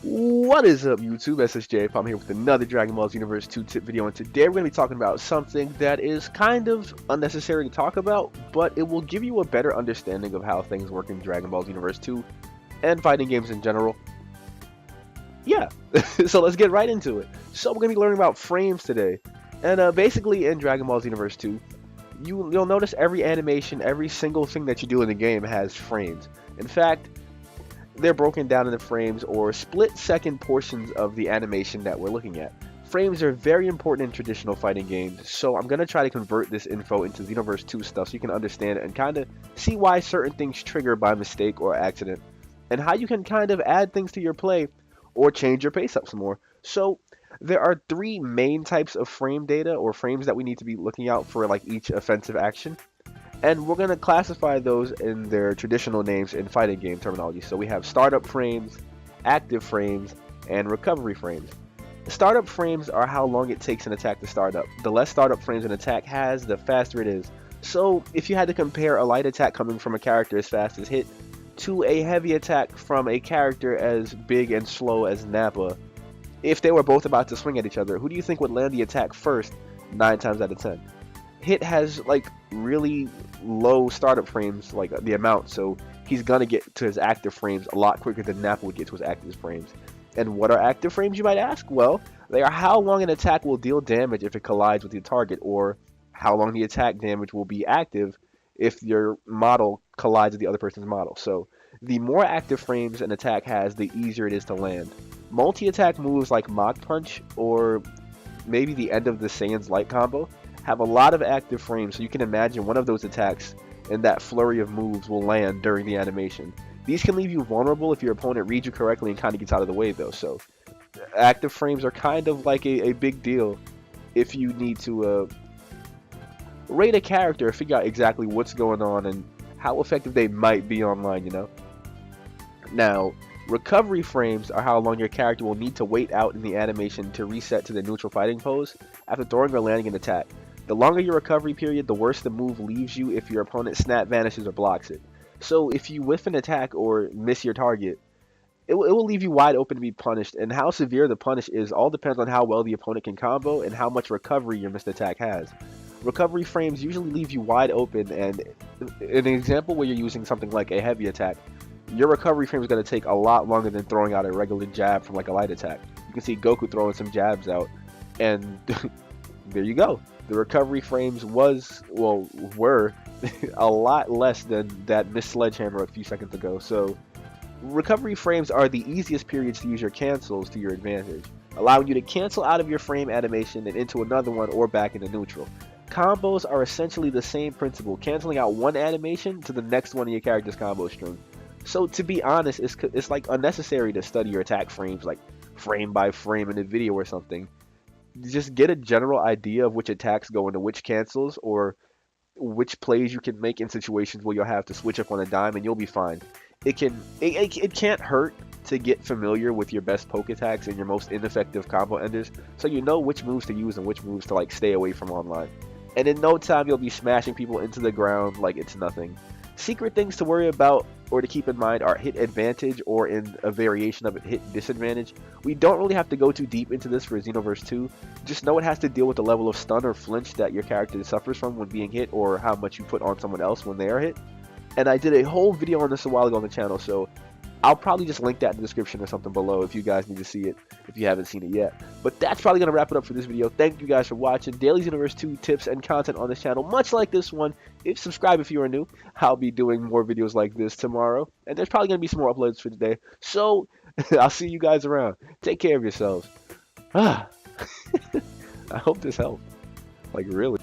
What is up, YouTube? SSJ. I'm here with another Dragon Ball Xenoverse 2 tip video, and today we're going to be talking about something that is kind of unnecessary to talk about, but it will give you a better understanding of how things work in Dragon Ball Xenoverse 2 and fighting games in general. Yeah, so let's get right into it. So we're going to be learning about frames today, and basically in Dragon Ball Xenoverse 2, you'll notice every animation, every single thing that you do in the game has frames. In fact, they're broken down into frames or split-second portions of the animation that we're looking at. Frames are very important in traditional fighting games, so I'm going to try to convert this info into Xenoverse 2 stuff so you can understand it and kind of see why certain things trigger by mistake or accident, and how you can kind of add things to your play or change your pace up some more. So there are three main types of frame data or frames that we need to be looking out for like each offensive action. And we're going to classify those in their traditional names in fighting game terminology. So we have startup frames, active frames, and recovery frames. Startup frames are how long it takes an attack to start up. The less startup frames an attack has, the faster it is. So if you had to compare a light attack coming from a character as fast as Hit to a heavy attack from a character as big and slow as Nappa, if they were both about to swing at each other, who do you think would land the attack first 9 times out of 10? Hit has like really low startup frames, like the amount, so he's gonna get to his active frames a lot quicker than Nappa would get to his active frames. And what are active frames, you might ask? Well, they are how long an attack will deal damage if it collides with your target, or how long the attack damage will be active if your model collides with the other person's model. So the more active frames an attack has, the easier it is to land. Multi-attack moves like Mach Punch or maybe the end of the Saiyan's Light combo have a lot of active frames, so you can imagine one of those attacks and that flurry of moves will land during the animation. These can leave you vulnerable if your opponent reads you correctly and kind of gets out of the way though, so active frames are kind of like a big deal if you need to rate a character, figure out exactly what's going on and how effective they might be online, you know? Now, recovery frames are how long your character will need to wait out in the animation to reset to the neutral fighting pose after throwing or landing an attack. The longer your recovery period, the worse the move leaves you if your opponent snap vanishes or blocks it. So if you whiff an attack or miss your target, it will leave you wide open to be punished, and how severe the punish is all depends on how well the opponent can combo and how much recovery your missed attack has. Recovery frames usually leave you wide open, and in an example where you're using something like a heavy attack, your recovery frame is going to take a lot longer than throwing out a regular jab from like a light attack. You can see Goku throwing some jabs out, and there you go. The recovery frames were a lot less than that missed sledgehammer a few seconds ago. So recovery frames are the easiest periods to use your cancels to your advantage, allowing you to cancel out of your frame animation and into another one or back into neutral. Combos are essentially the same principle, canceling out one animation to the next one in your character's combo string. So to be honest, it's like unnecessary to study your attack frames like frame by frame in a video or something. Just get a general idea of which attacks go into which cancels or which plays you can make in situations where you'll have to switch up on a dime and you'll be fine. It can't hurt to get familiar with your best poke attacks and your most ineffective combo enders so you know which moves to use and which moves to like stay away from online. And in no time you'll be smashing people into the ground like it's nothing. Secret things to worry about or to keep in mind are hit advantage, or in a variation of it, hit disadvantage. We don't really have to go too deep into this for Xenoverse 2. Just know it has to deal with the level of stun or flinch that your character suffers from when being hit, or how much you put on someone else when they are hit. And I did a whole video on this a while ago on the channel, so I'll probably just link that in the description or something below if you guys need to see it, if you haven't seen it yet. But that's probably going to wrap it up for this video. Thank you guys for watching. Daily Xenoverse 2 tips and content on this channel, much like this one. Subscribe if you are new. I'll be doing more videos like this tomorrow. And there's probably going to be some more uploads for today. So, I'll see you guys around. Take care of yourselves. I hope this helped. Like, really.